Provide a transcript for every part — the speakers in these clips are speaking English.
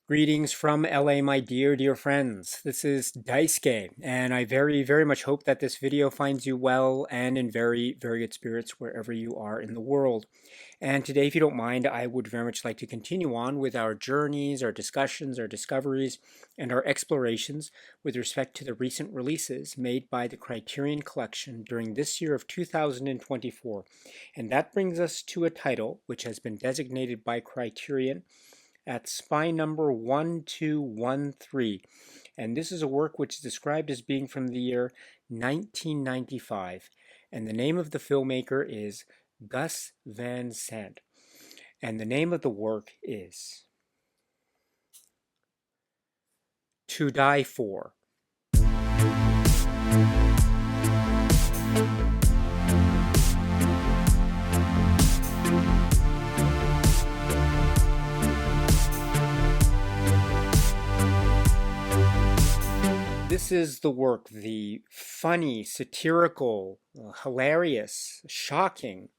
Greetings from LA, my dear friends. This is Dice Game, and I very much hope that this video finds you well and in very good spirits wherever you are in the world. And today, if you don't mind, I would very much like to continue on with our journeys, our discussions, our discoveries, and our explorations with respect to the recent releases made by the Criterion Collection during this year of 2024. And that brings us to a title which has been designated by Criterion at spy number 1213. And this is a work which is described as being from the year 1995. And the name of the filmmaker is Gus Van Sant. And the name of the work is To Die For. This is the work, the funny, satirical, hilarious, shocking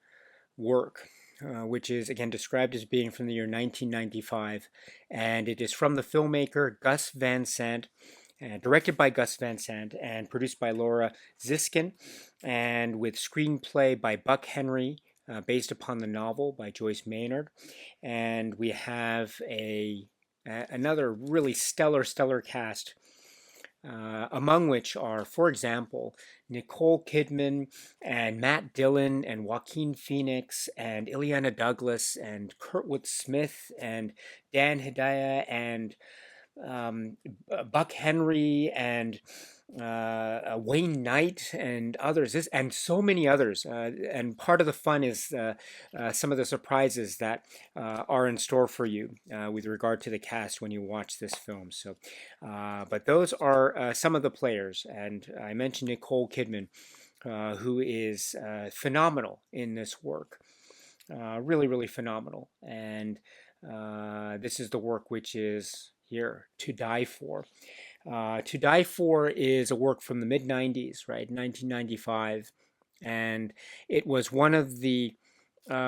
work, which is again described as being from the year 1995, and it is from the filmmaker Gus Van Sant, directed by Gus Van Sant, and produced by Laura Ziskin, and with screenplay by Buck Henry, based upon the novel by Joyce Maynard. And we have another really stellar cast, among which are, for example, Nicole Kidman and Matt Dillon and Joaquin Phoenix and Ileana Douglas and Kurtwood Smith and Dan Hedaya and Buck Henry and Wayne Knight and others, and so many others. And part of the fun is some of the surprises that are in store for you with regard to the cast when you watch this film. So, but those are some of the players, and I mentioned Nicole Kidman, who is phenomenal in this work, really phenomenal. And this is the work which is here, To Die For. To Die For is a work from the mid-90s, right, 1995, and it was one of the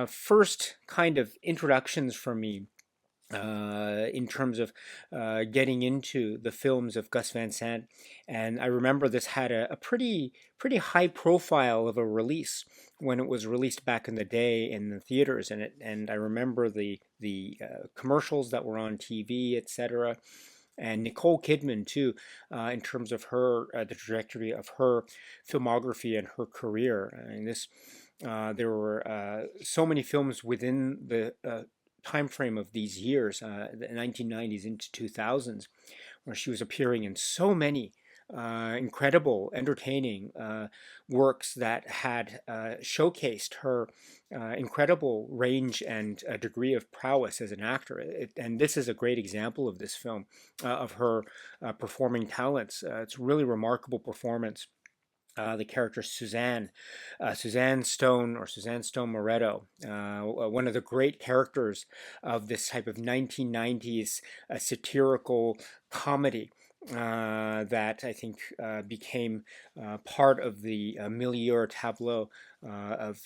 first kind of introductions for me in terms of getting into the films of Gus Van Sant. And I remember this had a pretty high profile of a release when it was released back in the day in the theaters, and I remember the commercials that were on TV, etc. And Nicole Kidman too, in terms of her the trajectory of her filmography and her career. And this there were so many films within the time frame of these years, the 1990s into 2000s, where she was appearing in so many incredible, entertaining works that had showcased her incredible range and degree of prowess as an actor. And this is a great example of this film, of her performing talents. It's a really remarkable performance. The character Suzanne Stone, or Suzanne Stone Moretto, one of the great characters of this type of 1990s satirical comedy that I think became part of the milieu or tableau of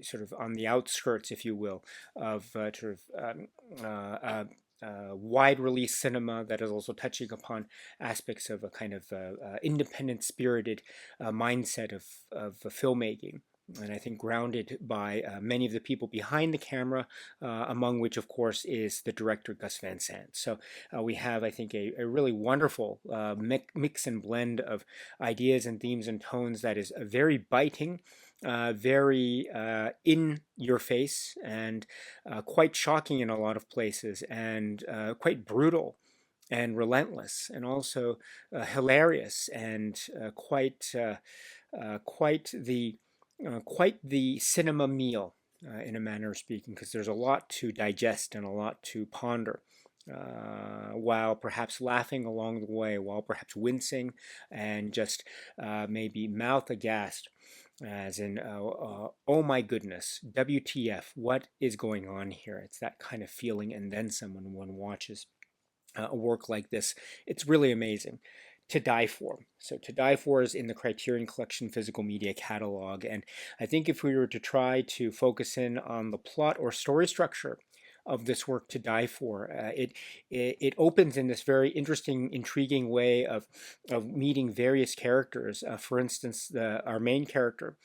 sort of on the outskirts, if you will, of wide release cinema that is also touching upon aspects of a kind of independent spirited mindset of filmmaking. And I think grounded by many of the people behind the camera, among which, of course, is the director Gus Van Sant. So we have, I think, a really wonderful mix and blend of ideas and themes and tones that is very biting, very in your face, and quite shocking in a lot of places, and quite brutal and relentless, and also hilarious, and quite the cinema meal, in a manner of speaking, because there's a lot to digest and a lot to ponder, while perhaps laughing along the way, while perhaps wincing and just maybe mouth aghast, as in, oh my goodness, WTF, what is going on here? It's that kind of feeling, and then some when one watches a work like this. It's really amazing. To Die For. So To Die For is in the Criterion Collection physical media catalog, and I think if we were to try to focus in on the plot or story structure of this work To Die For. It opens in this very interesting, intriguing way of meeting various characters. For instance, our main character,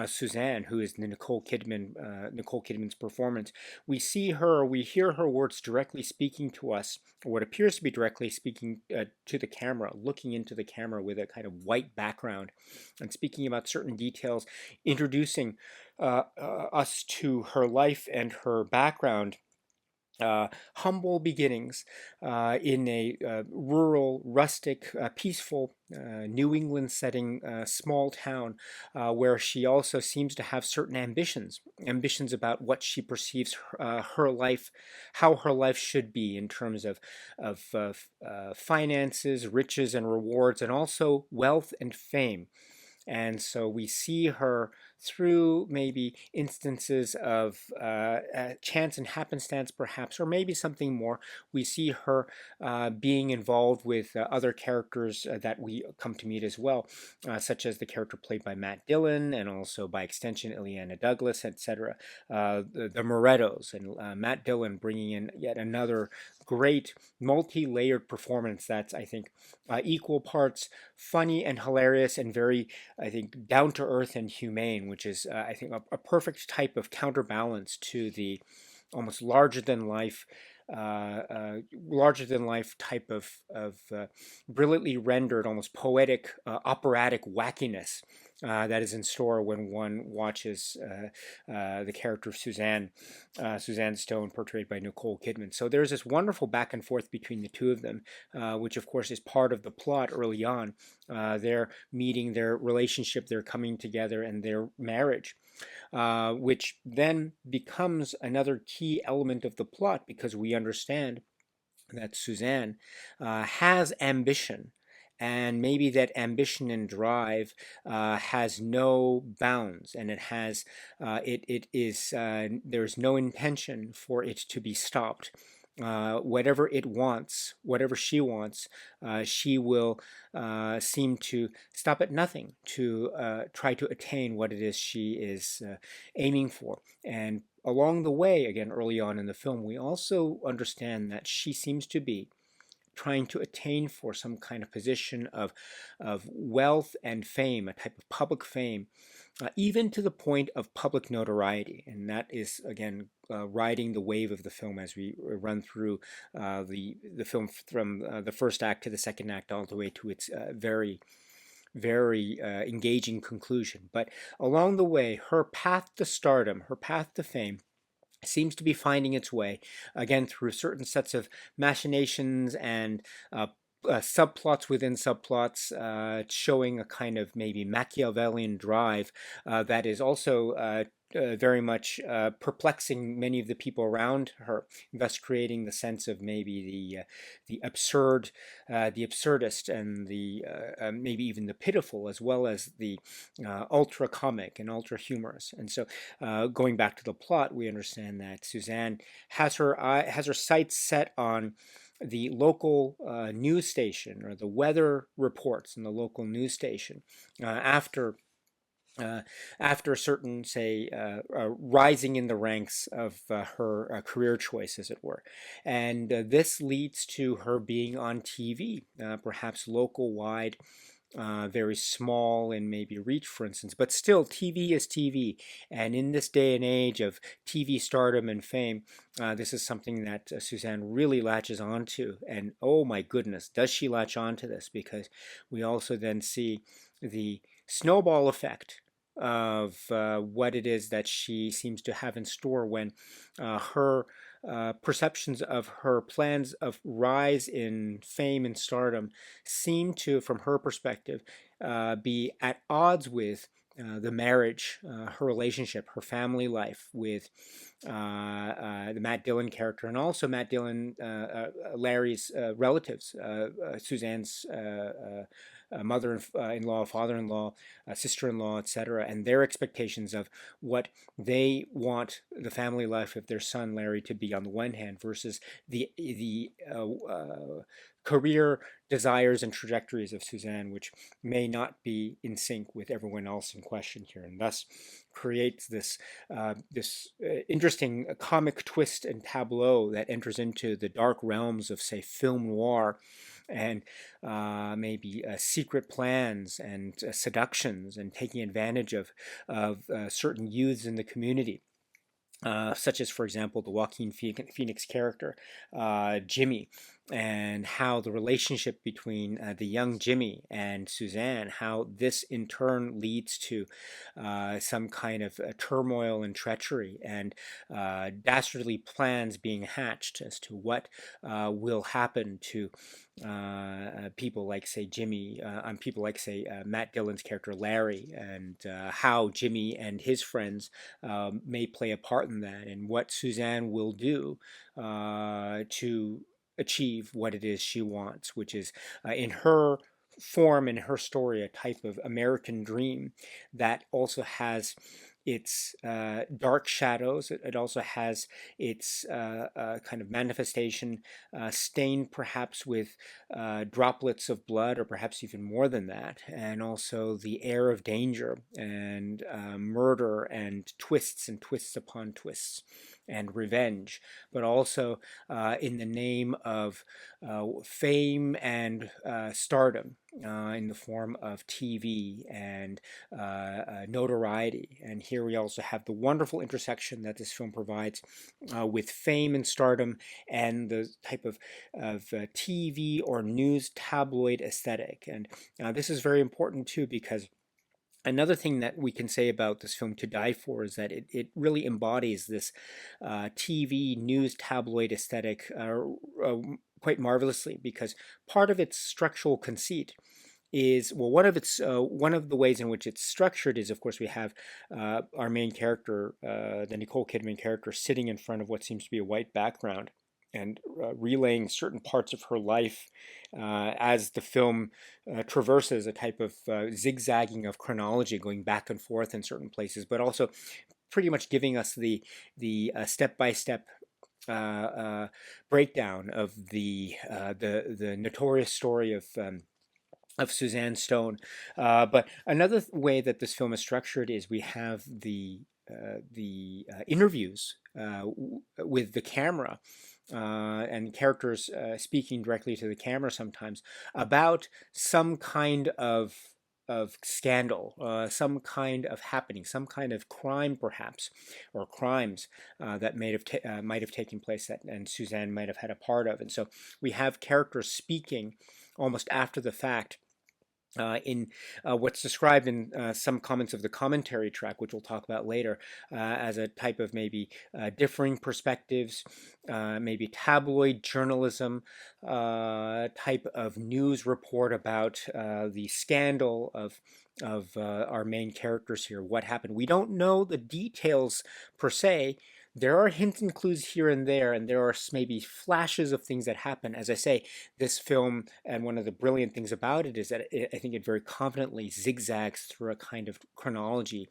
Suzanne, who is the Nicole Kidman's performance. We see her, we hear her words directly speaking to us, or what appears to be directly speaking to the camera, looking into the camera with a kind of white background, and speaking about certain details, introducing us to her life and her background. Humble beginnings in a rural, rustic, peaceful New England setting, small town, where she also seems to have certain ambitions about what she perceives her life, how her life should be in terms of finances, riches, and rewards, and also wealth and fame. And so we see her through maybe instances of chance and happenstance, perhaps, or maybe something more. We see her being involved with other characters that we come to meet as well, such as the character played by Matt Dillon, and also by extension Ileana Douglas, etc. The Morettos, and Matt Dillon bringing in yet another great multi-layered performance that's, I think, equal parts funny and hilarious, and very, I think, down to earth and humane, which is, I think, a perfect type of counterbalance to the almost larger than life type of brilliantly rendered, almost poetic, operatic wackiness that is in store when one watches the character of Suzanne Stone, portrayed by Nicole Kidman. So there's this wonderful back and forth between the two of them, which of course is part of the plot early on. Their meeting, their relationship, their coming together, and their marriage. Which then becomes another key element of the plot, because we understand that Suzanne has ambition, and maybe that ambition and drive has no bounds, and there's no intention for it to be stopped. Whatever it wants, whatever she wants, she will seem to stop at nothing to try to attain what it is she is aiming for. And along the way, again, early on in the film, we also understand that she seems to be trying to attain for some kind of position of wealth and fame, a type of public fame, even to the point of public notoriety. And that is, again, riding the wave of the film as we run through the film from the first act to the second act, all the way to its very engaging conclusion. But along the way, her path to stardom, her path to fame, seems to be finding its way, again, through certain sets of machinations and subplots within subplots, showing a kind of maybe Machiavellian drive that is also very much perplexing many of the people around her, thus creating the sense of maybe the absurd, the absurdist, and the maybe even the pitiful, as well as the ultra comic and ultra humorous. And so, going back to the plot, we understand that Suzanne has her sights set on the local news station, or the weather reports in the local news station, after a certain, say, rising in the ranks of her career choice, as it were. And this leads to her being on TV, perhaps local wide, very small in maybe reach, for instance, but still TV is TV. And in this day and age of TV stardom and fame, this is something that Suzanne really latches onto. And oh my goodness, does she latch onto this? Because we also then see the snowball effect of what it is that she seems to have in store when her perceptions of her plans of rise in fame and stardom seem to, from her perspective, be at odds with the marriage, her relationship, her family life with the Matt Dillon character, and also Matt Dillon, Larry's relatives, Suzanne's mother-in-law, father-in-law, sister-in-law, etc., and their expectations of what they want the family life of their son Larry to be on the one hand versus the career desires and trajectories of Suzanne, which may not be in sync with everyone else in question here, and thus creates this interesting comic twist and tableau that enters into the dark realms of, say, film noir and maybe secret plans and seductions and taking advantage of certain youths in the community. Such as, for example, the Joaquin Phoenix character, Jimmy, and how the relationship between the young Jimmy and Suzanne, how this in turn leads to some kind of turmoil and treachery and dastardly plans being hatched as to what will happen to people like, say, Jimmy, people like, say, Matt Dillon's character Larry, and how Jimmy and his friends may play a part in that, and what Suzanne will do to achieve what it is she wants, which is in her form, in her story, a type of American dream that also has its dark shadows. It also has its kind of manifestation stained perhaps with droplets of blood, or perhaps even more than that, and also the air of danger and murder and twists upon twists and revenge, but also in the name of fame and stardom in the form of TV and notoriety. And here we also have the wonderful intersection that this film provides with fame and stardom and the type of TV or news tabloid aesthetic. And this is very important too, because another thing that we can say about this film, To Die For, is that it really embodies this TV news tabloid aesthetic quite marvelously, because part of its structural conceit is, well, one of the ways in which it's structured is, of course, we have our main character, the Nicole Kidman character, sitting in front of what seems to be a white background and relaying certain parts of her life as the film traverses a type of zigzagging of chronology, going back and forth in certain places, but also pretty much giving us the step-by-step breakdown of the notorious story of Suzanne Stone. But another way that this film is structured is we have the interviews with the camera and characters speaking directly to the camera sometimes about some kind of scandal, some kind of happening, some kind of crime perhaps, or crimes that might have taken place that and Suzanne might have had a part of. And so we have characters speaking almost after the fact in what's described in some comments of the commentary track, which we'll talk about later, as a type of maybe differing perspectives, maybe tabloid journalism type of news report about the scandal of our main characters here. What happened? We don't know the details per se. There are hints and clues here and there are maybe flashes of things that happen. As I say, this film, and one of the brilliant things about it is that I think it very confidently zigzags through a kind of chronology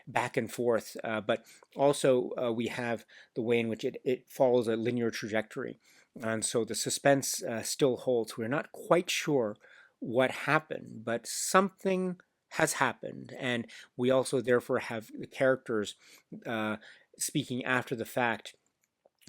back and forth. But also we have the way in which it follows a linear trajectory. And so the suspense still holds. We're not quite sure what happened, but something has happened. And we also therefore have the characters speaking after the fact.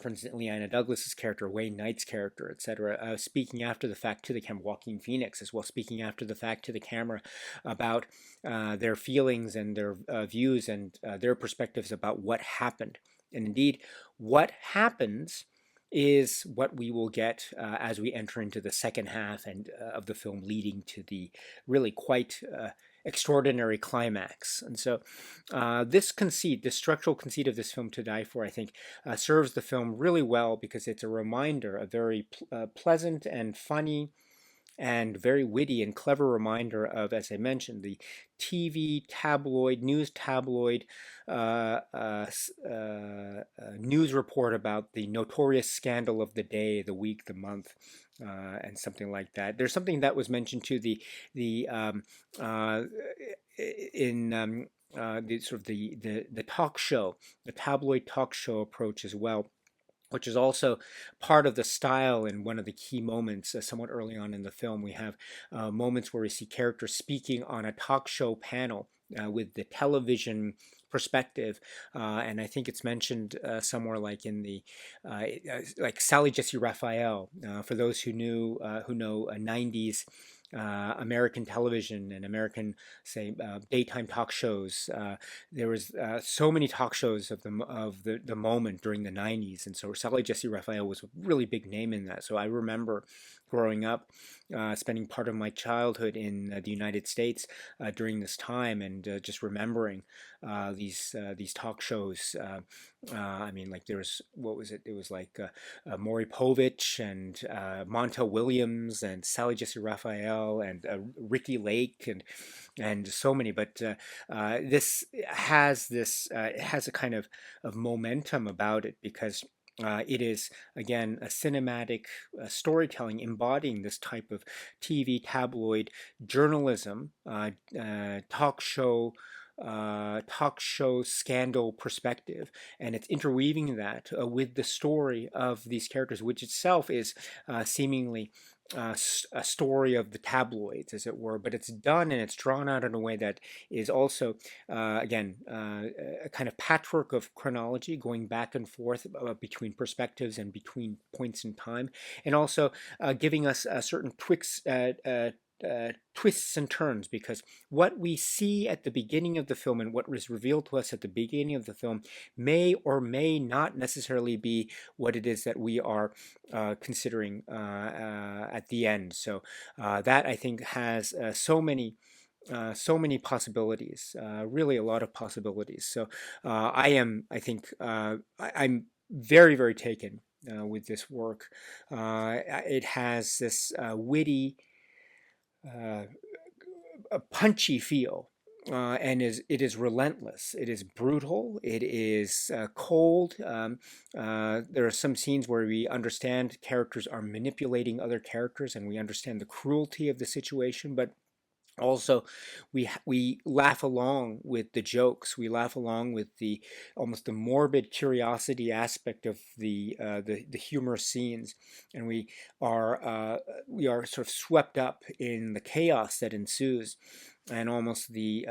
For instance, Leanna Douglas's character, Wayne Knight's character, etc., speaking after the fact to the camera, Joaquin Phoenix as well, speaking after the fact to the camera about their feelings and their views and their perspectives about what happened. And indeed, what happens is what we will get as we enter into the second half and of the film, leading to the really quite extraordinary climax. And so this structural conceit of this film, To Die For, I think serves the film really well, because it's a reminder, a very pleasant and funny and very witty and clever reminder of, as I mentioned, the TV tabloid, news tabloid news report about the notorious scandal of the day, the week, the month, and something like that. There's something that was mentioned to the uh, in the sort of the talk show, the tabloid talk show approach as well, which is also part of the style. In one of the key moments, somewhat early on in the film, we have moments where we see characters speaking on a talk show panel with the television perspective, and I think it's mentioned somewhere like in the like Sally Jesse Raphael. For those who know 90s American television and American, say, daytime talk shows. There was so many talk shows of the moment during the 90s, and so Sally Jesse Raphael was a really big name in that. So I remember growing up, spending part of my childhood in the United States during this time, and just remembering these talk shows. I mean, like there was, what was it? It was like Maury Povich and Montel Williams and Sally Jesse Raphael and Ricky Lake and so many. But it has a kind of momentum about it, because it is, again, a cinematic storytelling embodying this type of TV tabloid journalism, talk show scandal perspective, and it's interweaving that with the story of these characters, which itself is seemingly a story of the tabloids, as it were, but it's done and it's drawn out in a way that is also, again, a kind of patchwork of chronology going back and forth between perspectives and between points in time, and also giving us certain twists and turns, because what we see at the beginning of the film and what was revealed to us at the beginning of the film may or may not necessarily be what it is that we are considering at the end. So that, I think, has so many possibilities, really a lot of possibilities. So I think, I'm very, very taken with this work. It has this witty, uh, a punchy feel. And it is relentless. It is brutal. It is cold. There are some scenes where we understand characters are manipulating other characters, and we understand the cruelty of the situation. But also, we laugh along with the jokes. We laugh along with the almost the morbid curiosity aspect of the humorous scenes, and we are sort of swept up in the chaos that ensues, and almost the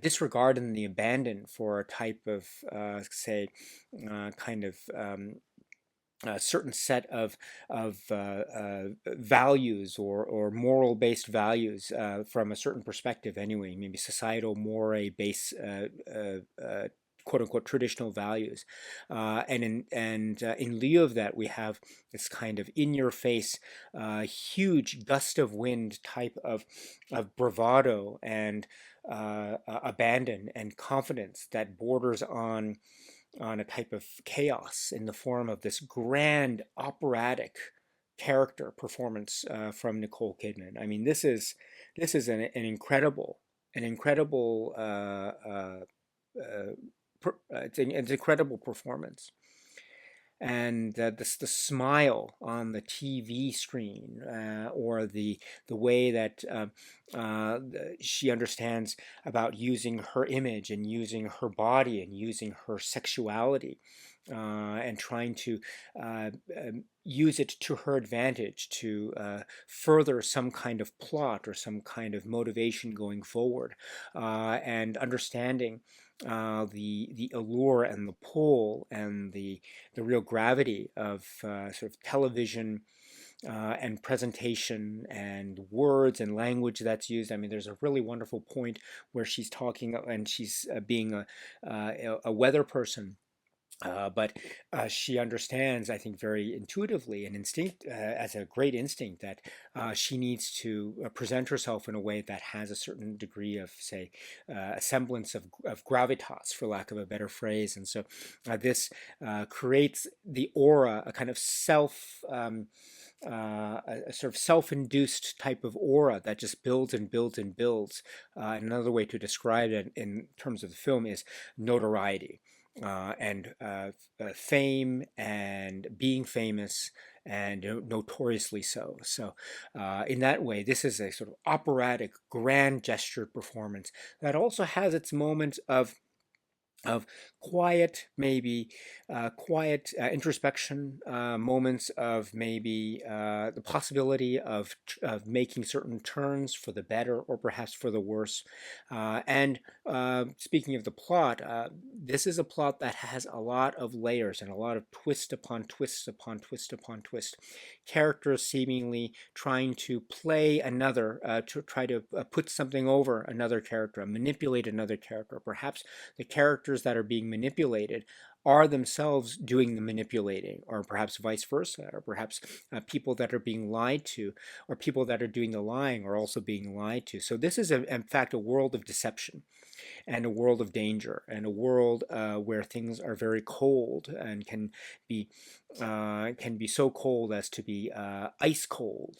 disregard and the abandon for a type of, say, kind of, a certain set of values, or moral based values, from a certain perspective anyway, maybe societal moray based, quote unquote traditional values, in lieu of that, we have this kind of in your face, huge gust of wind type of bravado and abandon and confidence that borders on a type of chaos in the form of this grand operatic character performance from Nicole Kidman. I mean, this is an incredible it's an incredible performance. And the smile on the TV screen, or the way that she understands about using her image and using her body and using her sexuality, and trying to use it to her advantage to further some kind of plot or some kind of motivation going forward, and understanding the allure and the pull and the real gravity of sort of television, and presentation and words and language that's used. I mean, there's a really wonderful point where she's talking and she's being a weather person, But she understands, I think, very intuitively and instinct, as a great instinct, that she needs to present herself in a way that has a certain degree of, say, a semblance of gravitas, for lack of a better phrase. And so this creates the aura, a kind of a sort of self-induced type of aura that just builds and builds and builds. Another way to describe it in terms of the film is notoriety and fame and being famous and notoriously so. So, in that way, this is a sort of operatic, grand gestured performance that also has its moments of quiet, maybe quiet introspection, moments of maybe the possibility of making certain turns for the better or perhaps for the worse. And speaking of the plot, this is a plot that has a lot of layers and a lot of twist upon twist upon twist upon twist. Characters seemingly trying to play another, to try to put something over another character, manipulate another character. Perhaps the characters that are being manipulated are themselves doing the manipulating, or perhaps vice versa, or perhaps people that are being lied to, or people that are doing the lying are also being lied to. So this is, in fact, a world of deception and a world of danger and a world where things are very cold and be can be so cold as to be ice cold.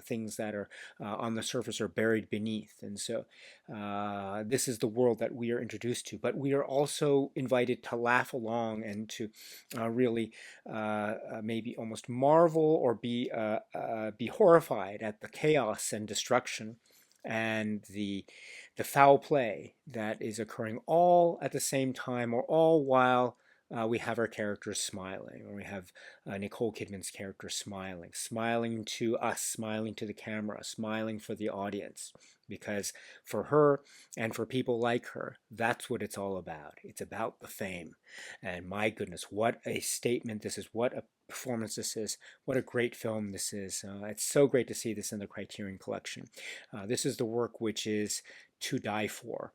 Things that are on the surface are buried beneath, and so this is the world that we are introduced to. But we are also invited to laugh along and to really maybe almost marvel or be horrified at the chaos and destruction and the foul play that is occurring all at the same time, or all while we have our characters smiling, or we have Nicole Kidman's character smiling, smiling to us, smiling to the camera, smiling for the audience. Because for her and for people like her, that's what it's all about. It's about the fame. And my goodness, what a statement this is. What a performance this is. What a great film this is. It's so great to see this in the Criterion Collection. This is the work which is to die for.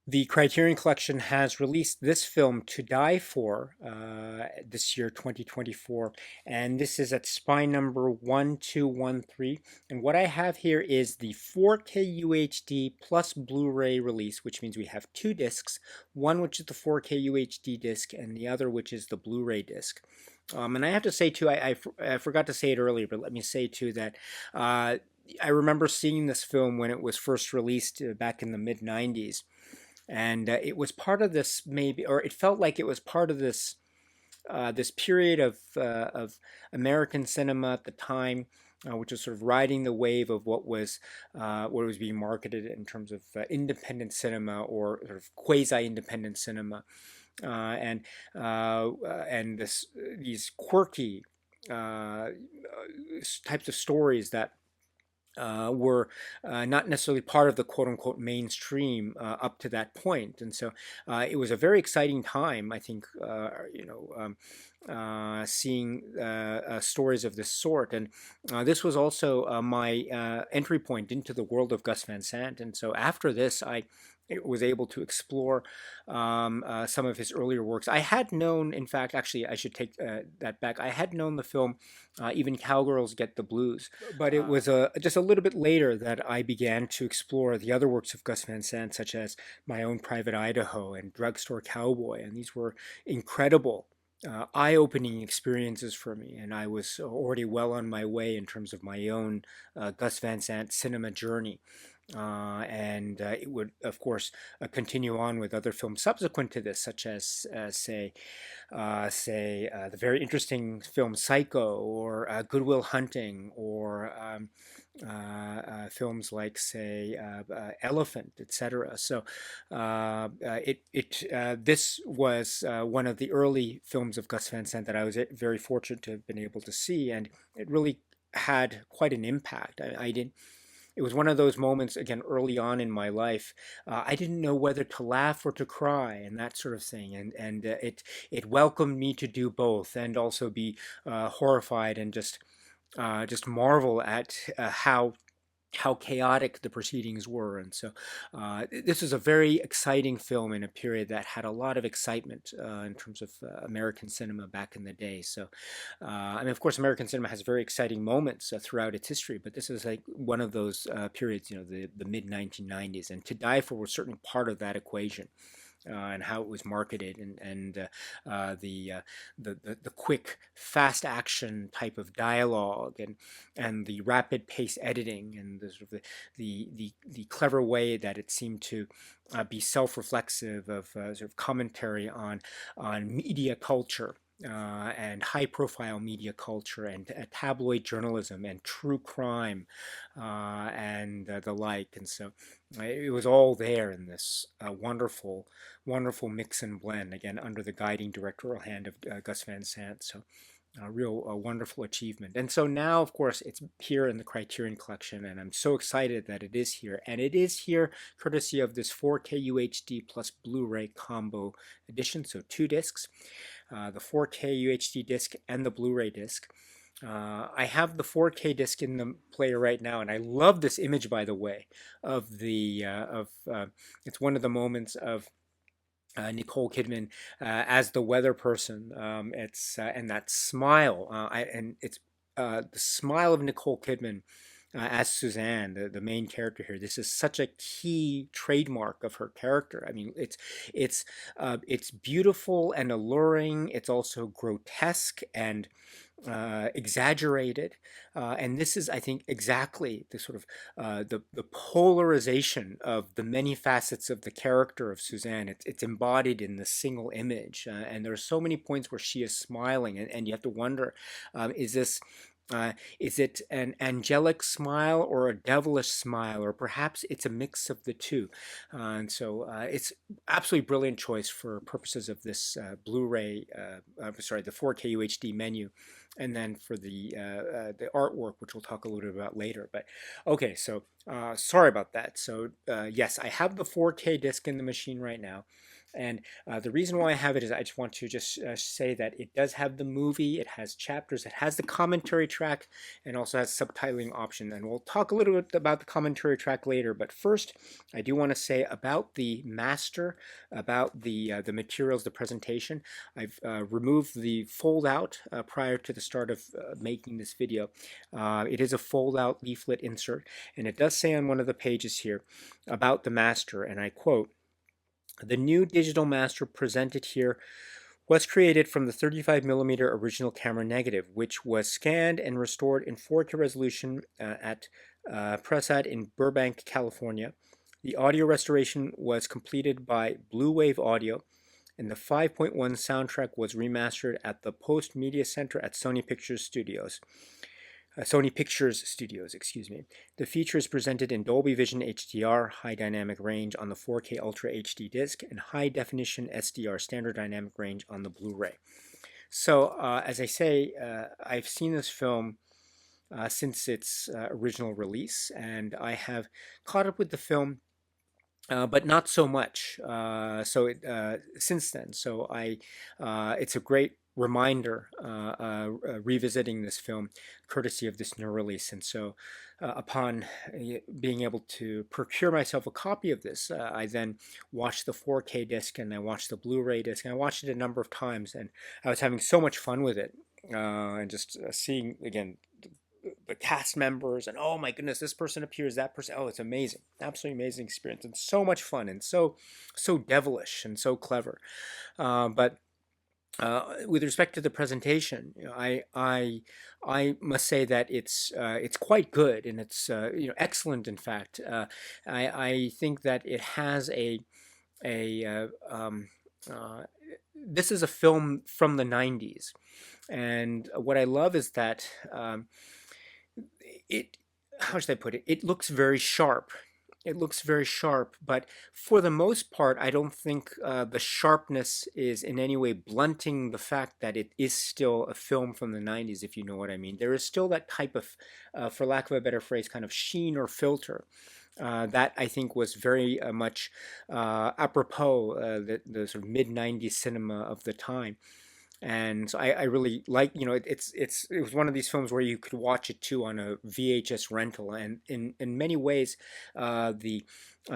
The Criterion Collection has released this film, To Die For, this year, 2024, and this is at spine number 1213. And what I have here is the 4K UHD plus Blu-ray release, which means we have two discs, one which is the 4K UHD disc, and the other which is the Blu-ray disc. And I have to say, too, I forgot to say it earlier, but let me say, too, that I remember seeing this film when it was first released back in the mid-90s. And it was part of this, maybe, or it felt like it was part of this this period of American cinema at the time, which was sort of riding the wave of what was being marketed in terms of independent cinema, or sort of quasi-independent cinema, and these quirky types of stories that were not necessarily part of the quote unquote mainstream up to that point. And so it was a very exciting time, I think, seeing stories of this sort. And this was also my entry point into the world of Gus Van Sant. And so after this, I was able to explore some of his earlier works. I had known, in fact, actually, I should take that back. I had known the film Even Cowgirls Get the Blues, but it was just a little bit later that I began to explore the other works of Gus Van Sant, such as My Own Private Idaho and Drugstore Cowboy, and these were incredible. Eye-opening experiences for me, and I was already well on my way in terms of my own Gus Van Sant cinema journey. And it would, of course, continue on with other films subsequent to this, such as, the very interesting film Psycho, or Good Will Hunting, or films like, say, Elephant, etc. So this was one of the early films of Gus Van Sant that I was very fortunate to have been able to see, and it really had quite an impact. I didn't. It was one of those moments, again, early on in my life. I didn't know whether to laugh or to cry, and that sort of thing. And it welcomed me to do both, and also be horrified and just marvel at how how chaotic the proceedings were. And so this was a very exciting film in a period that had a lot of excitement in terms of American cinema back in the day. So, I mean, of course, American cinema has very exciting moments throughout its history, but this is like one of those periods, you know, the mid 1990s. And To Die For was certainly part of that equation. And how it was marketed, and the quick, fast action type of dialogue, and the rapid pace editing, and the sort of the clever way that it seemed to be self-reflexive of sort of commentary on media culture. And high profile media culture, and tabloid journalism, and true crime, and the like. And so it was all there in this wonderful mix and blend, again, under the guiding directorial hand of Gus Van Sant. So a real wonderful achievement. And so now, of course, it's here in the Criterion Collection, and I'm so excited that it is here. And it is here courtesy of this 4K UHD plus Blu-ray combo edition, so 2 discs, the 4K UHD disc and the Blu-ray disc. I have the 4K disc in the player right now, and I love this image, by the way, of it's one of the moments of Nicole Kidman as the weather person. It's and that smile, it's the smile of Nicole Kidman as Suzanne, the main character here. This is such a key trademark of her character. I mean, it's beautiful and alluring. It's also grotesque and exaggerated, and this is, I think, exactly the sort of the polarization of the many facets of the character of Suzanne. It's embodied in the single image, and there are so many points where she is smiling, and you have to wonder, is it an angelic smile or a devilish smile, or perhaps it's a mix of the two? And so it's absolutely brilliant choice for purposes of this Blu-ray, sorry, the 4K UHD menu, and then for the artwork, which we'll talk a little bit about later. But okay, so sorry about that. So yes, I have the 4K disc in the machine right now. And the reason why I have it is I just want to say that it does have the movie, it has chapters, it has the commentary track, and also has subtitling option. And we'll talk a little bit about the commentary track later. But first, I do want to say about the master, about the materials, the presentation. I've removed the fold-out prior to the start of making this video. It is a fold-out leaflet insert, and it does say on one of the pages here about the master, and I quote, "The new digital master presented here was created from the 35mm original camera negative, which was scanned and restored in 4K resolution at Prasad in Burbank, California. The audio restoration was completed by Blue Wave Audio, and the 5.1 soundtrack was remastered at the Post Media Center at Sony Pictures Studios. Excuse me. The feature is presented in Dolby Vision HDR, high dynamic range on the 4K Ultra HD disc, and high definition SDR, standard dynamic range, on the Blu-ray." So, as I say, I've seen this film since its original release, and I have caught up with the film, but not so much. Since then, so it's a great reminder revisiting this film courtesy of this new release. And so upon being able to procure myself a copy of this, I then watched the 4K disc, and I watched the Blu-ray disc, and I watched it a number of times, and I was having so much fun with it, and just seeing again the cast members, and oh my goodness, this person appears, that person, oh, it's amazing, absolutely amazing experience, and so much fun, and so devilish and so clever. But with respect to the presentation, you know, I must say that it's quite good, and it's excellent. In fact, I think that it has this is a film from the 90s, and what I love is that how should I put it? It looks very sharp. It looks very sharp, but for the most part, I don't think the sharpness is in any way blunting the fact that it is still a film from the 90s, if you know what I mean. There is still that type of, for lack of a better phrase, kind of sheen or filter that I think was very much apropos the sort of mid-90s cinema of the time. And so I really like, it was one of these films where you could watch it too on a VHS rental, and in many ways, the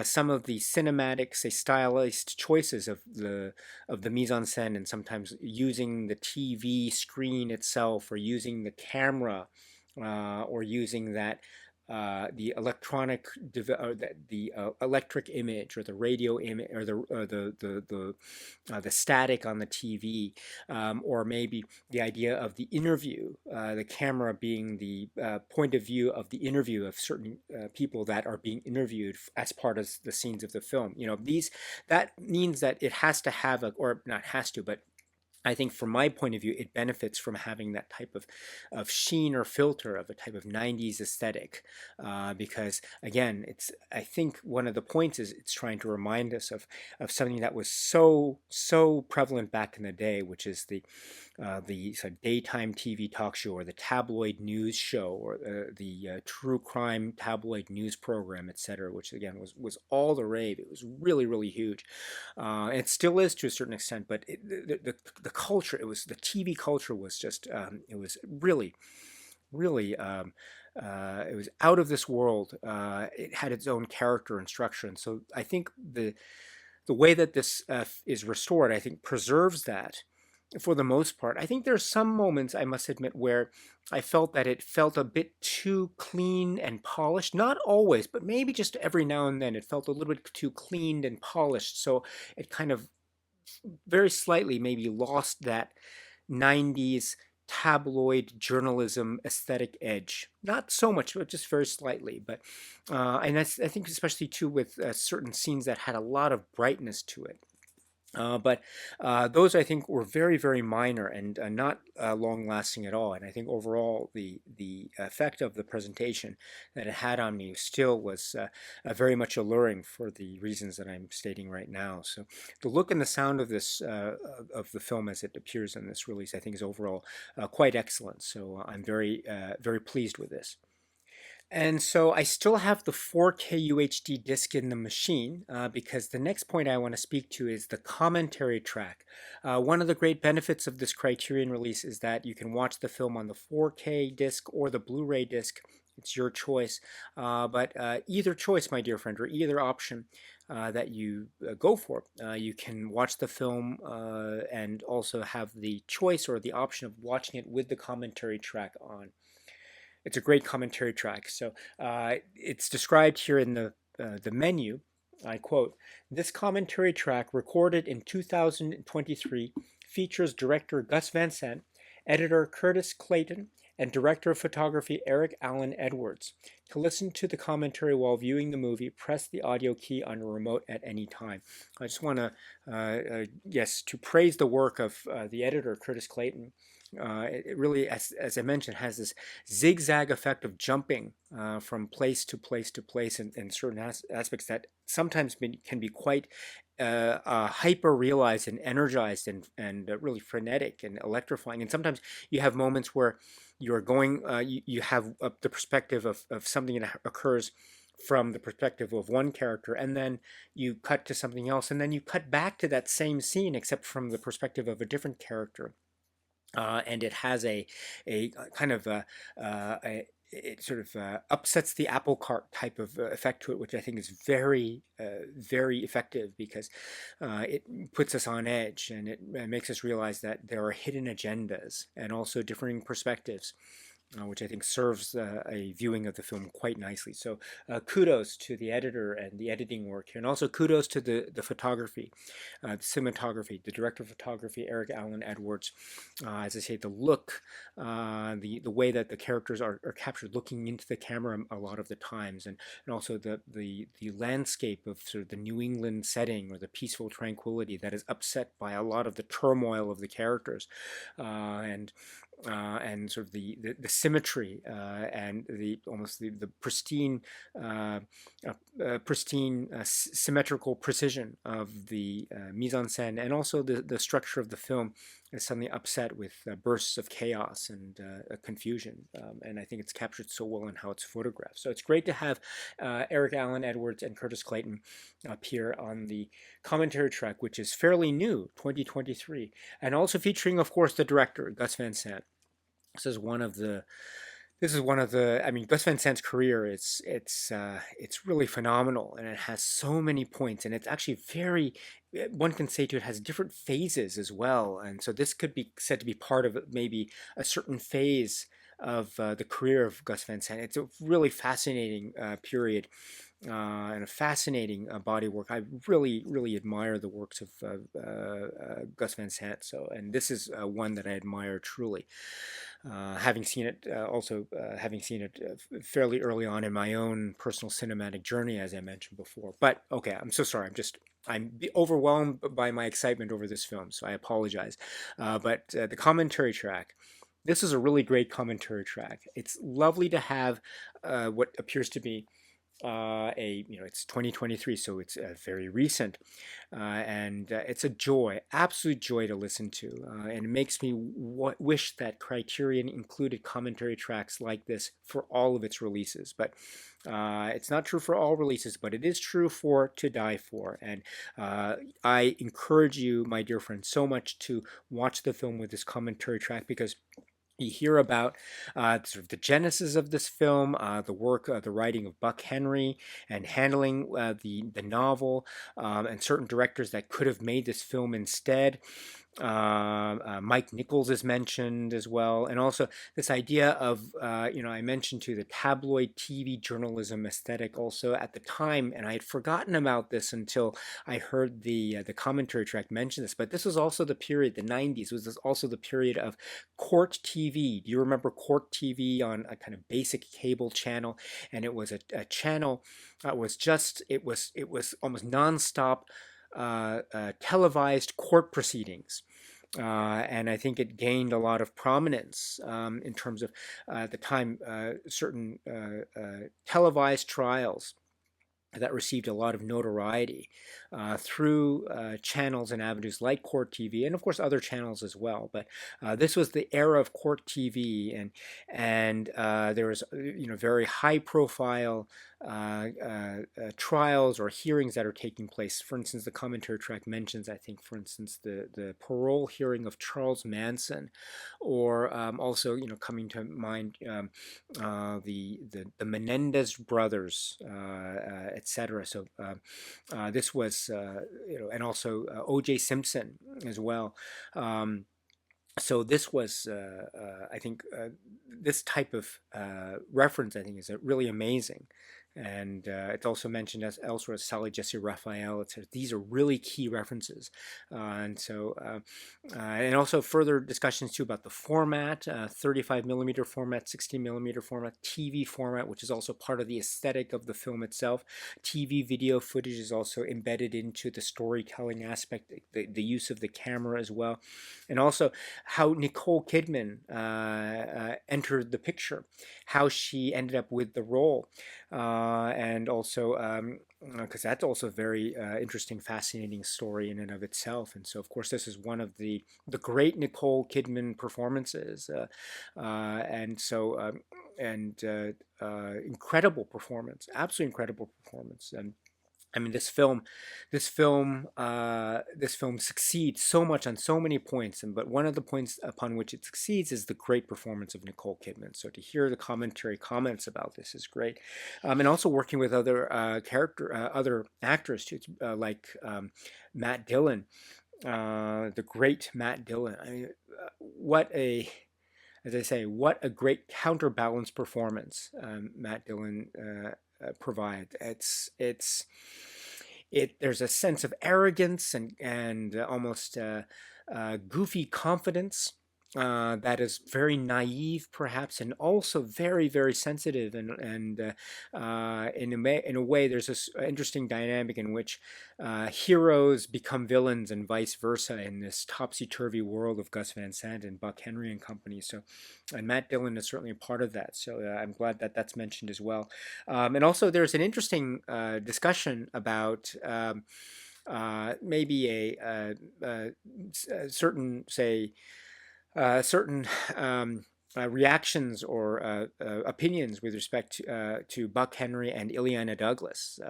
some of the cinematic, say, stylized choices of the mise en scène, and sometimes using the TV screen itself, or using the camera, or using that the electric image, or the radio image, or the static on the TV, or maybe the idea of the interview, the camera being the point of view of the interview of certain people that are being interviewed as part of the scenes of the film. That means that it has to have or not has to, but I think from my point of view, it benefits from having that type of sheen or filter of a type of 90s aesthetic. Because again, I think one of the points is it's trying to remind us of something that was so prevalent back in the day, which is the sort of daytime TV talk show, or the tabloid news show, or the true crime tabloid news program, etc., which again was all the rave. It was really, really huge. It still is to a certain extent, but the culture, the TV culture was just, it was really, really, it was out of this world. It had its own character and structure. And so I think the way that this is restored, I think, preserves that for the most part. I think there's some moments, I must admit, where I felt that it felt a bit too clean and polished. Not always, but maybe just every now and then it felt a little bit too cleaned and polished. So it kind of very slightly maybe lost that 90s tabloid journalism aesthetic edge. Not so much, but just very slightly. But I think especially too with certain scenes that had a lot of brightness to it. But those, I think, were very, very minor, and not long lasting at all. And I think overall, the effect of the presentation that it had on me still was very much alluring for the reasons that I'm stating right now. So the look and the sound of this of the film as it appears in this release, I think, is overall quite excellent. So I'm very very pleased with this. And so I still have the 4K UHD disc in the machine, because the next point I want to speak to is the commentary track. One of the great benefits of this Criterion release is that you can watch the film on the 4K disc or the Blu-ray disc. It's your choice. But either choice, my dear friend, or either option that you go for, you can watch the film and also have the choice or the option of watching it with the commentary track on. It's a great commentary track. So it's described here in the menu. I quote, "This commentary track, recorded in 2023, features director Gus Van Sant, editor Curtis Clayton, and director of photography Eric Allen Edwards. To listen to the commentary while viewing the movie, press the audio key on your remote at any time." I just want to, yes, to praise the work of the editor, Curtis Clayton. It really, as I mentioned, has this zigzag effect of jumping from place to place to place in certain aspects that sometimes can be quite hyper realized and energized and really frenetic and electrifying. And sometimes you have moments where you're going, you have the perspective of something that occurs from the perspective of one character, and then you cut to something else, and then you cut back to that same scene except from the perspective of a different character. And it has a kind of it sort of upsets the apple cart type of effect to it, which I think is very, very effective, because it puts us on edge, and it makes us realize that there are hidden agendas and also differing perspectives. Which I think serves a viewing of the film quite nicely. So kudos to the editor and the editing work here, and also kudos to the photography, the cinematography, the director of photography, Eric Allen Edwards. As I say, the look, the way that the characters are captured looking into the camera a lot of the times, and also the landscape of sort of the New England setting, or the peaceful tranquility that is upset by a lot of the turmoil of the characters, and sort of the symmetry and the almost the pristine symmetrical precision of the mise en scène, and also the structure of the film is suddenly upset with bursts of chaos and confusion. And I think it's captured so well in how it's photographed. So it's great to have Eric Allen Edwards and Curtis Clayton appear on the commentary track, which is fairly new, 2023, and also featuring, of course, the director, Gus Van Sant. This is one of the I mean, Gus Van Sant's career, it's really phenomenal, and it has so many points, and it's actually very, one can say too, it has different phases as well, and so this could be said to be part of maybe a certain phase of the career of Gus Van Sant. It's a really fascinating period and a fascinating body work. I really, really admire the works of Gus Van Sant. So, and this is one that I admire truly. Having seen it, having seen it fairly early on in my own personal cinematic journey, as I mentioned before. But okay, I'm so sorry. I'm overwhelmed by my excitement over this film, so I apologize. But the commentary track. This is a really great commentary track. It's lovely to have what appears to be it's 2023, so it's very recent, and it's a joy, absolute joy to listen to, and it makes me wish that Criterion included commentary tracks like this for all of its releases. But it's not true for all releases, but it is true for To Die For, and I encourage you, my dear friends, so much to watch the film with this commentary track, because you hear about sort of the genesis of this film, the work, the writing of Buck Henry, and handling the novel, and certain directors that could have made this film instead. Mike Nichols is mentioned as well, and also this idea of I mentioned too the tabloid TV journalism aesthetic also at the time, and I had forgotten about this until I heard the commentary track mention this. But this was also the period, the 90s was also the period of Court TV. Do you remember Court TV on a kind of basic cable channel? And it was a channel it was almost nonstop televised court proceedings. And I think it gained a lot of prominence in terms of at the time certain televised trials that received a lot of notoriety through channels and avenues like Court TV, and of course other channels as well. But this was the era of Court TV, and there was very high profile trials or hearings that are taking place. For instance, the commentary track mentions, I think, for instance, the parole hearing of Charles Manson, or also coming to mind the Menendez brothers, etc. So this was and also O.J. Simpson as well. So this was, I think, this type of reference, I think, is really amazing. And it's also mentioned as elsewhere as Sally Jesse Raphael, etc. These are really key references. And so, and also further discussions too about the format, 35 millimeter format, 60 millimeter format, TV format, which is also part of the aesthetic of the film itself. TV video footage is also embedded into the storytelling aspect, the use of the camera as well. And also how Nicole Kidman entered the picture, how she ended up with the role. And also because that's also a very interesting, fascinating story in and of itself. And so, of course, this is one of the great Nicole Kidman performances, and so incredible performance, absolutely incredible performance. And I mean, this film succeeds so much on so many points, but one of the points upon which it succeeds is the great performance of Nicole Kidman. So to hear the comments about this is great, and also working with other other actors too, like Matt Dillon, the great Matt Dillon. I mean, as I say, what a great counterbalance performance Matt Dillon provides. There's a sense of arrogance and almost goofy confidence that is very naive, perhaps, and also very, very sensitive. And in a way, there's this interesting dynamic in which heroes become villains and vice versa in this topsy-turvy world of Gus Van Sant and Buck Henry and company. So, and Matt Dillon is certainly a part of that. So I'm glad that that's mentioned as well. And also, there's an interesting discussion about. Maybe a certain, say, certain reactions or opinions with respect to Buck Henry and Ileana Douglas.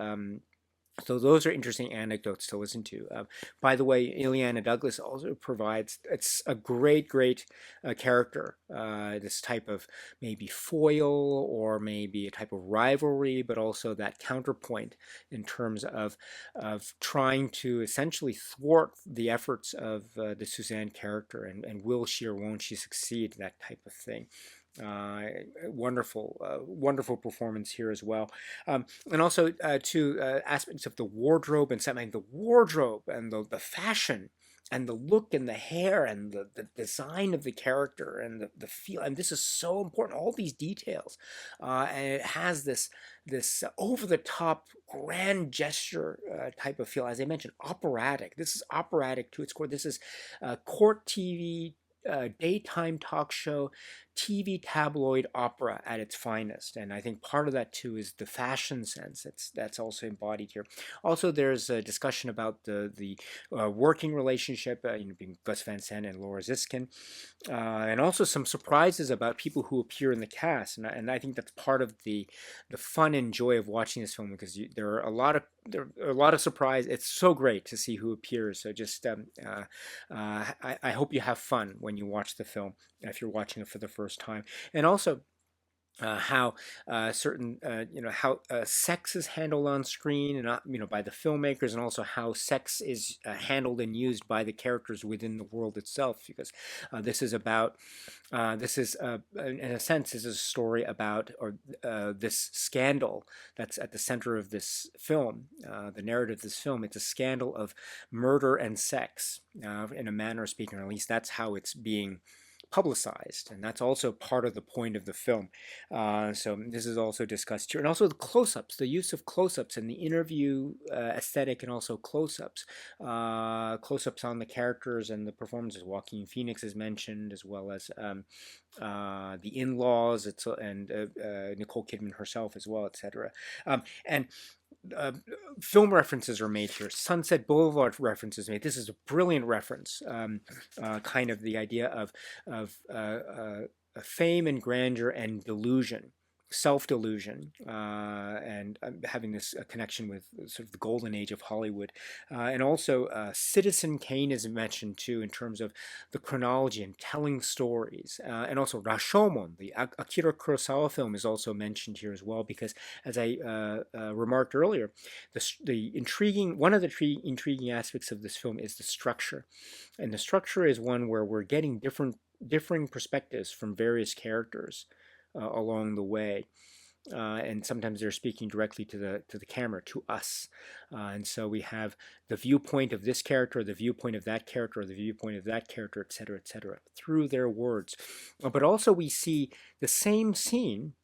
So those are interesting anecdotes to listen to. By the way, Ileana Douglas also provides, it's a great, great character. This type of maybe foil or maybe a type of rivalry, but also that counterpoint in terms of trying to essentially thwart the efforts of the Suzanne character, and will she or won't she succeed, that type of thing. Wonderful performance here as well, and also to aspects of the wardrobe and something, the wardrobe and the fashion and the look and the hair and the design of the character and the feel, and this is so important, all these details, and it has this over the top grand gesture type of feel, as I mentioned, operatic. This is operatic to its core. This is court TV, daytime talk show, TV tabloid opera at its finest. And I think part of that too is the fashion sense that's also embodied here. Also, there's a discussion about the working relationship, being Gus Van Sant and Laura Ziskin, and also some surprises about people who appear in the cast. And I think that's part of the fun and joy of watching this film, because there are a lot of surprise. It's so great to see who appears. So just I hope you have fun when you watch the film, if you're watching it for the first time. And also how certain how sex is handled on screen, and by the filmmakers, and also how sex is handled and used by the characters within the world itself, because this is about this is in a sense, this is a story about, or this scandal that's at the center of this film, the narrative of this film. It's a scandal of murder and sex, in a manner of speaking, or at least that's how it's being publicized, and that's also part of the point of the film. So this is also discussed here, and also the close-ups, the use of close-ups and the interview aesthetic, and also close-ups on the characters and the performances. Joaquin Phoenix is mentioned, as well as the in-laws, and Nicole Kidman herself as well, etc. And film references are made here. Sunset Boulevard references made. This is a brilliant reference. Kind of the idea of fame and grandeur and delusion, self-delusion, and having this connection with sort of the golden age of Hollywood. And also Citizen Kane is mentioned too, in terms of the chronology and telling stories. And also Rashomon, the Akira Kurosawa film, is also mentioned here as well, because, as I remarked earlier, one of the intriguing aspects of this film is the structure. And the structure is one where we're getting differing perspectives from various characters along the way, and sometimes they're speaking directly to the camera, to us, and so we have the viewpoint of this character, the viewpoint of that character, or the viewpoint of that character, etc., through their words. But also we see the same scene,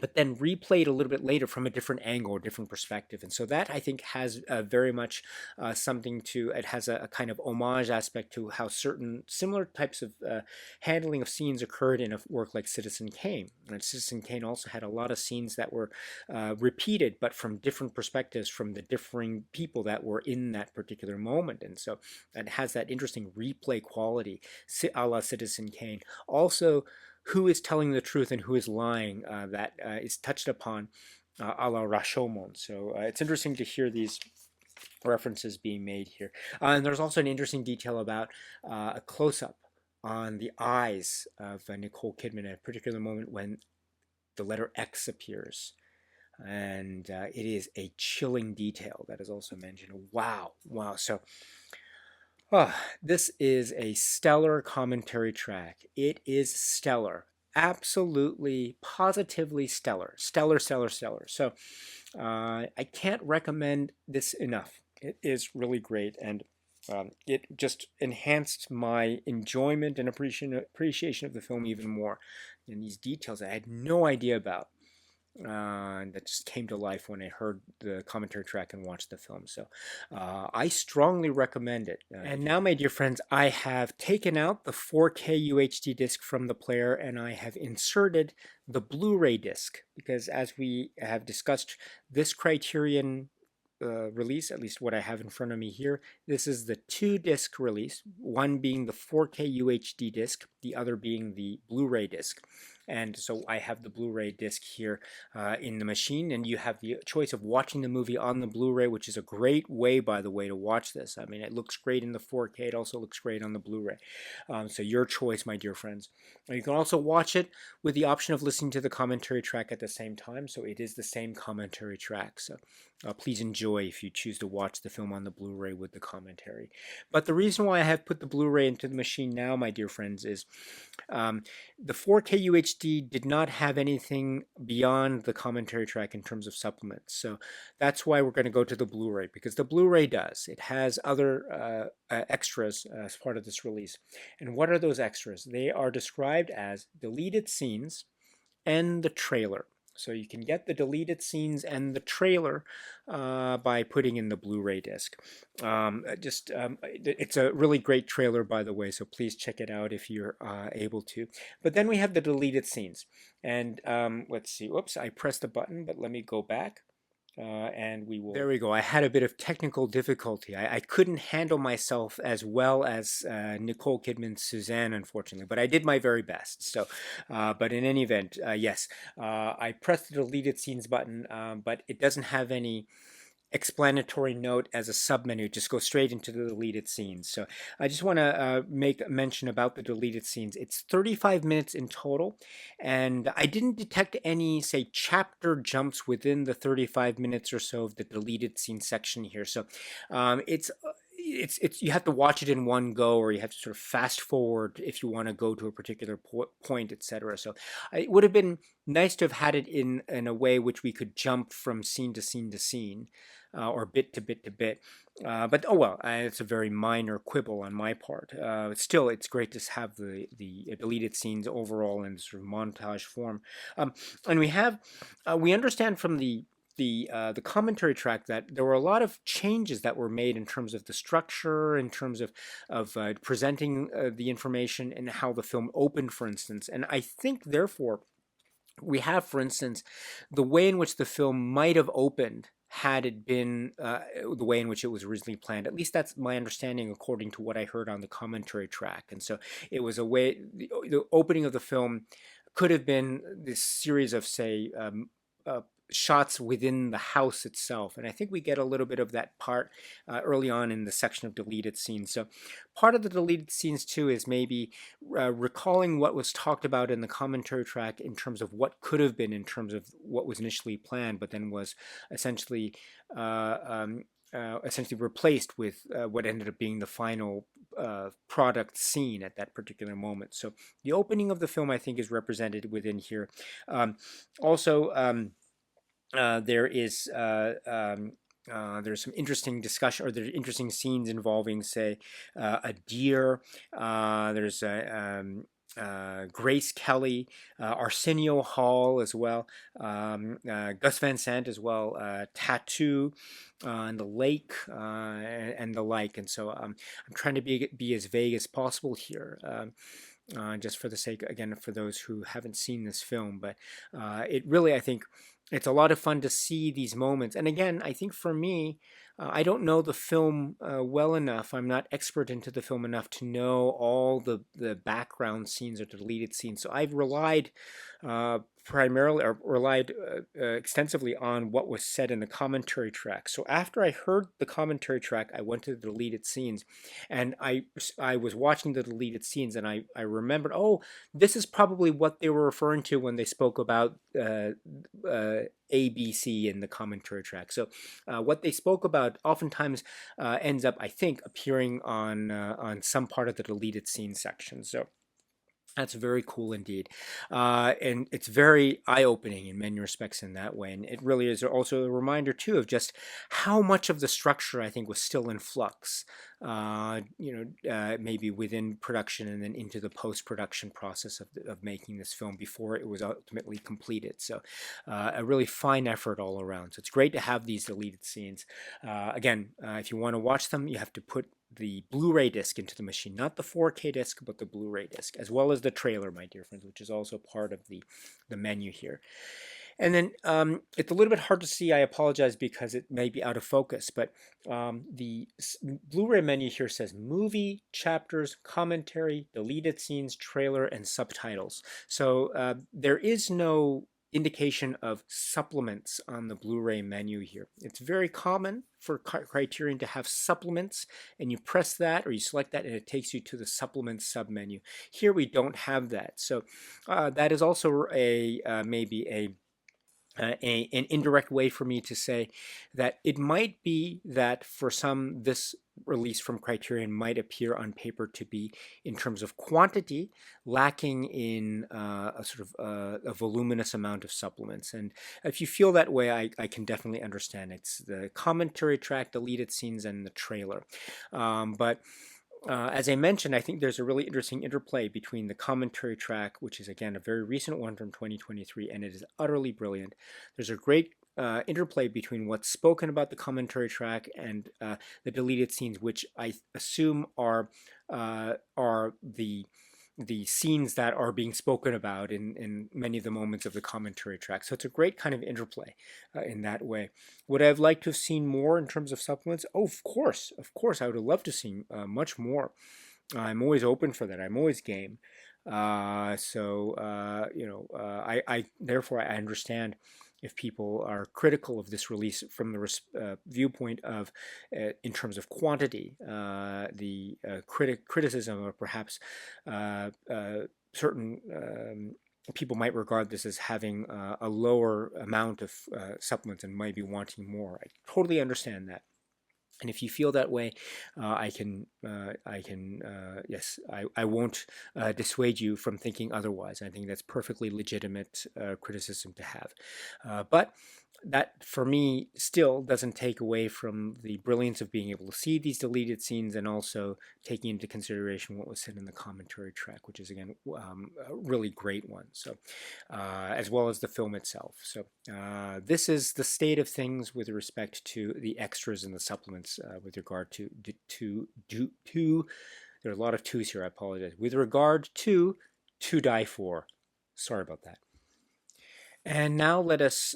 but then replayed a little bit later from a different angle or different perspective. And so that, I think, has very much something to, it has a kind of homage aspect to how certain similar types of handling of scenes occurred in a work like Citizen Kane. And Citizen Kane also had a lot of scenes that were repeated, but from different perspectives, from the differing people that were in that particular moment. And so it has that interesting replay quality, a la Citizen Kane. Also, who is telling the truth and who is lying, that is touched upon, a la Rashomon. So it's interesting to hear these references being made here. And there's also an interesting detail about a close-up on the eyes of Nicole Kidman at a particular moment when the letter X appears. And it is a chilling detail that is also mentioned. Wow. So this is a stellar commentary track. It is stellar. Absolutely, positively stellar. Stellar. So I can't recommend this enough. It is really great. And It just enhanced my enjoyment and appreciation of the film even more. And these details I had no idea about that just came to life when I heard the commentary track and watched the film. So I strongly recommend it. And now, my dear friends, I have taken out the 4K UHD disc from the player and I have inserted the Blu-ray disc because, as we have discussed, this Criterion release, at least what I have in front of me here, this is the 2-disc release, one being the 4K UHD disc, the other being the Blu-ray disc. And so I have the Blu-ray disc here in the machine, and you have the choice of watching the movie on the Blu-ray, which is a great way, by the way, to watch this. I mean, it looks great in the 4K. It also looks great on the Blu-ray. So your choice, my dear friends. You can also watch it with the option of listening to the commentary track at the same time. So it is the same commentary track. So please enjoy if you choose to watch the film on the Blu-ray with the commentary. But the reason why I have put the Blu-ray into the machine now, my dear friends, is the 4K UHD did not have anything beyond the commentary track in terms of supplements. So that's why we're going to go to the Blu-ray, because the Blu-ray does. It has other extras as part of this release. And what are those extras? They are described as deleted scenes and the trailer. So you can get the deleted scenes and the trailer by putting in the Blu-ray disc. It's a really great trailer, by the way, so please check it out if you're able to. But then we have the deleted scenes. And let's see, whoops, I pressed the button, but let me go back. And we will. There we go. I had a bit of technical difficulty. I couldn't handle myself as well as Nicole Kidman's Suzanne, unfortunately, but I did my very best. So, but in any event, yes, I pressed the deleted scenes button, but it doesn't have any explanatory note as a submenu. Just go straight into the deleted scenes. So I just want to make mention about the deleted scenes. It's 35 minutes in total, and I didn't detect any, say, chapter jumps within the 35 minutes or so of the deleted scene section here. So it's you have to watch it in one go, or you have to sort of fast forward if you want to go to a particular point, etc. So it would have been nice to have had it in a way which we could jump from scene to scene to scene, or bit to bit to bit. But oh well, it's a very minor quibble on my part. Still, it's great to have the deleted scenes overall in sort of montage form. And we understand from the commentary track that there were a lot of changes that were made in terms of the structure, in terms of presenting the information and how the film opened, for instance. And I think, therefore, we have, for instance, the way in which the film might have opened had it been the way in which it was originally planned. At least that's my understanding according to what I heard on the commentary track. And so it was a way, the opening of the film could have been this series of, say, shots within the house itself. And I think we get a little bit of that part early on in the section of deleted scenes. So part of the deleted scenes too is maybe recalling what was talked about in the commentary track in terms of what could have been, in terms of what was initially planned, but then was essentially replaced with what ended up being the final product scene at that particular moment. So the opening of the film, I think, is represented within here. There's some interesting discussion, or there's interesting scenes involving, say, a deer. There's Grace Kelly, Arsenio Hall as well, Gus Van Sant as well, Tattoo, and the lake, and the like. And so I'm trying to be as vague as possible here. Just for the sake, again, for those who haven't seen this film, but it really, I think, it's a lot of fun to see these moments. And again, I think for me, I don't know the film well enough. I'm not expert into the film enough to know all the background scenes or deleted scenes. So I've relied extensively on what was said in the commentary track. So after I heard the commentary track, I went to the deleted scenes, and I was watching the deleted scenes, and I remembered, oh, this is probably what they were referring to when they spoke about ABC in the commentary track. So what they spoke about oftentimes ends up, I think, appearing on some part of the deleted scene section. So That's very cool indeed. And it's very eye-opening in many respects in that way. And it really is also a reminder, too, of just how much of the structure I think was still in flux, maybe within production and then into the post-production process of making this film before it was ultimately completed. So a really fine effort all around. So it's great to have these deleted scenes. Again, if you want to watch them, you have to put the Blu-ray disc into the machine, not the 4K disc, but the Blu-ray disc, as well as the trailer, my dear friends, which is also part of the menu here. And then it's a little bit hard to see. I apologize because it may be out of focus, but the Blu-ray menu here says movie, chapters, commentary, deleted scenes, trailer, and subtitles. So there is no indication of supplements on the Blu-ray menu here. It's very common for Criterion to have supplements, and you press that or you select that and it takes you to the supplements submenu. Here we don't have that. So that is also maybe an indirect way for me to say that it might be that for some this release from Criterion might appear on paper to be, in terms of quantity, lacking in a sort of a voluminous amount of supplements. And if you feel that way, I can definitely understand. It's the commentary track, deleted scenes, and the trailer. But as I mentioned, I think there's a really interesting interplay between the commentary track, which is, again, a very recent one from 2023, and it is utterly brilliant. There's a great interplay between what's spoken about the commentary track and the deleted scenes, which I assume are the scenes that are being spoken about in many of the moments of the commentary track. So it's a great kind of interplay in that way. Would I have liked to have seen more in terms of supplements? Oh, of course, I would have loved to have seen much more. I'm always open for that. I'm always game. I therefore I understand if people are critical of this release from the viewpoint of, in terms of quantity, the criticism or perhaps certain people might regard this as having a lower amount of supplements and might be wanting more. I totally understand that. And if you feel that way, yes, I won't dissuade you from thinking otherwise. I think that's perfectly legitimate criticism to have. But that, for me, still doesn't take away from the brilliance of being able to see these deleted scenes and also taking into consideration what was said in the commentary track, which is, again, a really great one. So, as well as the film itself. So, this is the state of things with respect to the extras and the supplements with regard to there are a lot of twos here, I apologize. With regard to Die For. Sorry about that. And now let's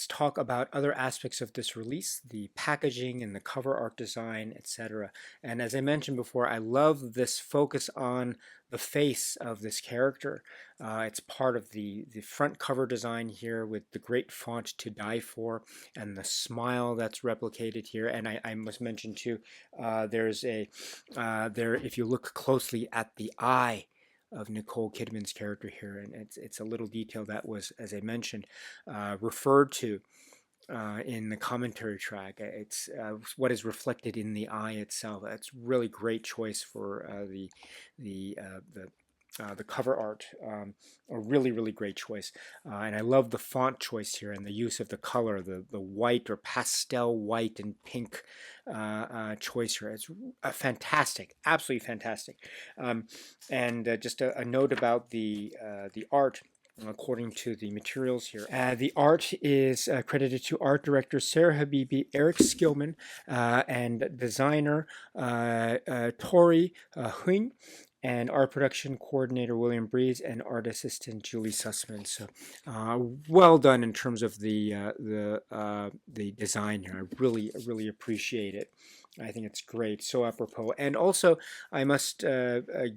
talk about other aspects of this release, the packaging and the cover art design, etc. And as I mentioned before, I love this focus on the face of this character. It's part of the front cover design here with the great font To Die For and the smile that's replicated here. And I must mention too, there's if you look closely at the eye of Nicole Kidman's character here, and it's a little detail that was, as I mentioned, referred to in the commentary track. It's what is reflected in the eye itself. It's really great choice for the cover art. A really great choice, and I love the font choice here and the use of the color, the white or pastel white and pink choice here. It's fantastic, absolutely fantastic. And just a note about the art. According to the materials here, the art is credited to art director Sarah Habibi, Eric Skillman, and designer Tori Huyn, and art production coordinator William Breeze, and art assistant Julie Sussman. So well done in terms of the design here. I really appreciate it. I think it's great, so apropos. And also, I must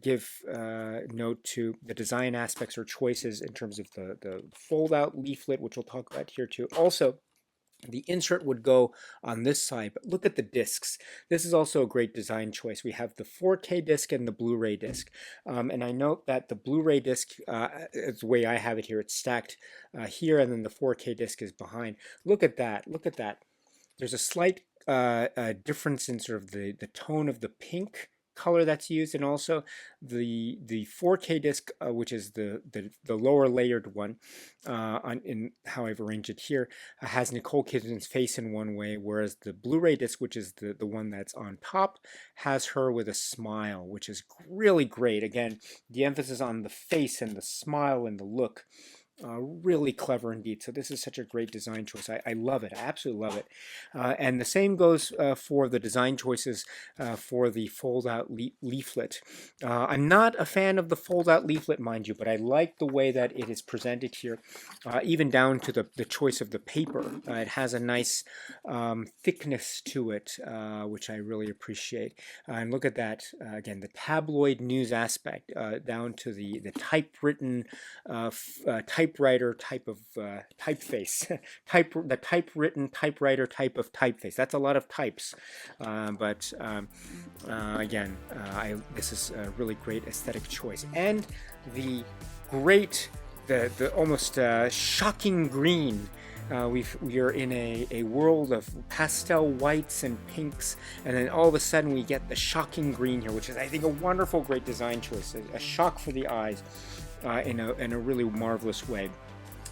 give note to the design aspects or choices in terms of the fold-out leaflet, which we'll talk about here too. Also, the insert would go on this side, but look at the discs. This is also a great design choice. We have the 4K disc and the Blu-ray disc. And I note that the Blu-ray disc, is the way I have it here, it's stacked here, and then the 4K disc is behind. Look at that. Look at that. There's a slight difference in sort of the tone of the pink color that's used, and also the 4K disc, which is the lower layered one, in how I've arranged it here, has Nicole Kidman's face in one way, whereas the Blu-ray disc, which is the one that's on top, has her with a smile, which is really great. Again, the emphasis on the face and the smile and the look. Really clever indeed. So this is such a great design choice. I love it. I absolutely love it. And the same goes for the design choices for the fold-out leaflet. I'm not a fan of the fold-out leaflet, mind you, but I like the way that it is presented here, even down to the choice of the paper. It has a nice thickness to it, which I really appreciate. And look at that, again, the tabloid news aspect, down to the typewritten typewriter type of typeface, the typewritten typewriter type of typeface. That's a lot of types, but again, this is a really great aesthetic choice. And the great, the almost shocking green. We are in a world of pastel whites and pinks, and then all of a sudden we get the shocking green here, which is, I think, a wonderful, great design choice, a shock for the eyes. In a really marvelous way.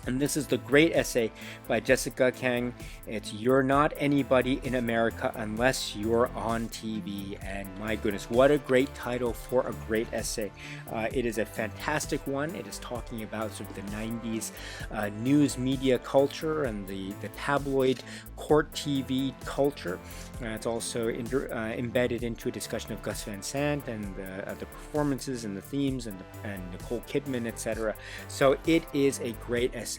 And this is the great essay by Jessica Kang. It's "You're Not Anybody in America Unless You're on TV." And my goodness, what a great title for a great essay. It is a fantastic one. It is talking about sort of the 90s news media culture and the tabloid court TV culture. It's also embedded into a discussion of Gus Van Sant and the performances and the themes and Nicole Kidman, etc. So it is a great essay.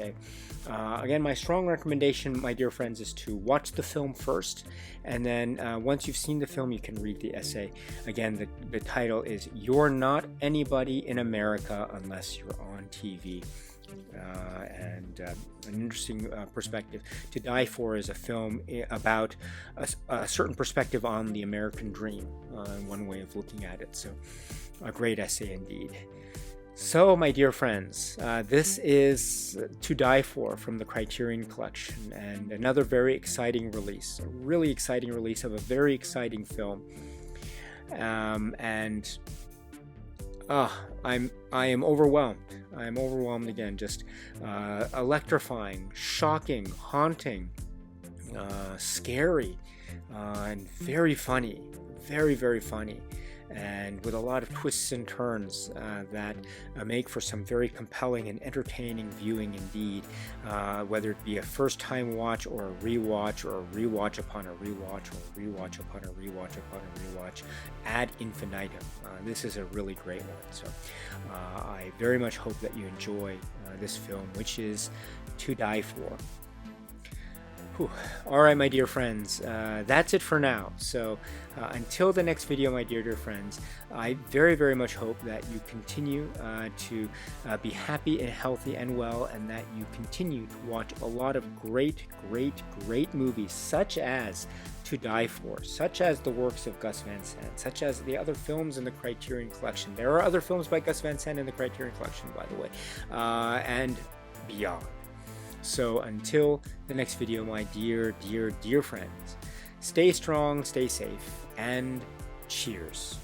Again, my strong recommendation, my dear friends, is to watch the film first, and then once you've seen the film, you can read the essay. Again, the title is "You're Not Anybody in America Unless You're on TV." And an interesting perspective. To Die For is a film about a certain perspective on the American dream, one way of looking at it. So a great essay indeed. So, my dear friends, this is To Die For from the Criterion Collection, and another very exciting release, a really exciting release of a very exciting film. I am overwhelmed. I am overwhelmed again. Just electrifying, shocking, haunting, scary, and very funny. Very, very funny. And with a lot of twists and turns that make for some very compelling and entertaining viewing indeed, whether it be a first-time watch or a rewatch or a rewatch upon a rewatch or a rewatch upon a rewatch upon a rewatch ad infinitum. This is a really great one. So I very much hope that you enjoy this film, which is To Die For. Whew. All right, my dear friends, that's it for now. So until the next video, my dear friends, I very, very much hope that you continue to be happy and healthy and well, and that you continue to watch a lot of great, great, great movies, such as To Die For, such as the works of Gus Van Sant, such as the other films in the Criterion Collection. There are other films by Gus Van Sant in the Criterion Collection, by the way, and beyond. So until the next video, my dear, dear, dear friends, stay strong, stay safe, and cheers.